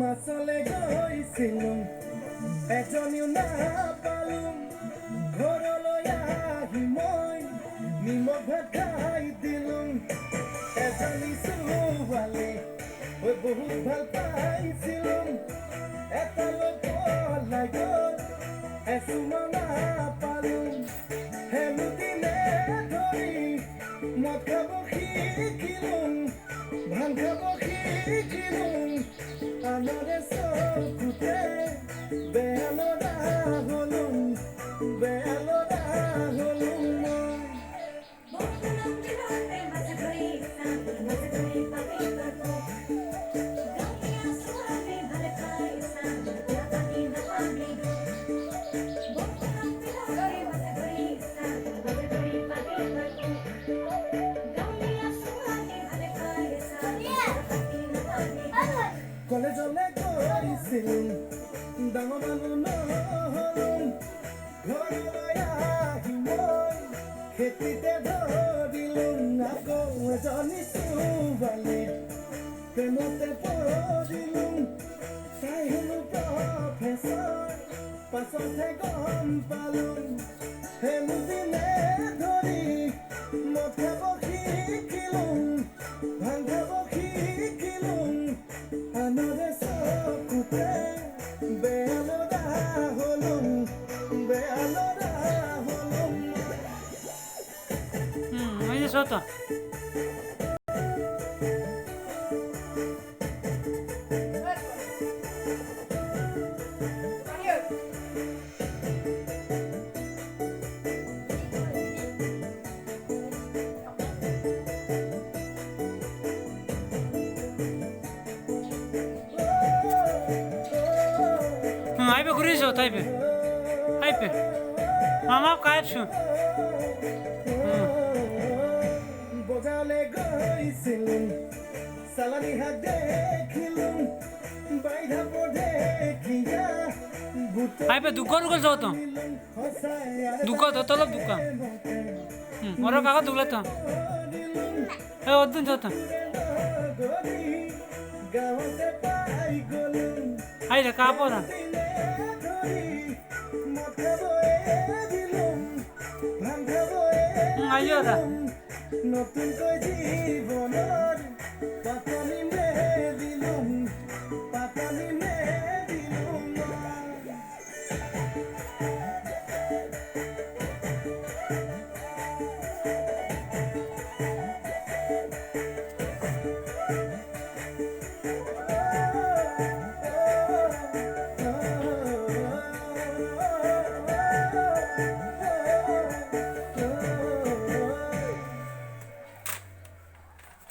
মাছলে গৈছিলোঁ এজনীও নাপালোঁ ঘৰলৈ আহি মই নিমখ ভাত খাই দিলোঁ এজনী ছোৱালী মই বহুত ভাল পাইছিলোঁ এটা লগ পলাই গ'ল এচুমা নাপালোঁ হেনো দিনে ধৰি মদ খাব শিকিলোঁ ভাং খাব শিকিলোঁ আনৰে চকুতে বেয়া ল'ৰা হ'লোঁ বেয়া ল'ৰা হ'লোঁ কলেজলে গৈছিলোঁ ডাঙৰ মানুহ নহ'লোঁ ঘৰলৈ আহি মই খেতিতে ধৰিলোঁ আকৌ এজনী ছোৱালী প্ৰেমতে পৰিলোঁ তাই হেনো প্ৰফেচৰ পাছতহে গম পালোঁ হেনো দিনে ধৰি মদ খাব শিকিলোঁ ভাং খাব শিকিলোঁ আনৰে চকুতে বেয়া ল'ৰা হ'লোঁ বেয়া ল'ৰা হ'লোঁ ওই যে ছোট আইবে ঘুরিস তাইবে আইবে মামা কাটছু বজালে গৈছিলোঁ চালানী হাত দেখিলোঁ বাইধা দেখিয়া আইবে দুকান গল যাও তো দুকা তো তলব দুকা ওর কাকা দুগলা তো এ ওদিন যাও তো গাঁৱতে পাই গ'লোঁ আই ৰে কাপো না আইও দা নতুনকৈ জীৱনৰ পাতনি মেলিলোঁ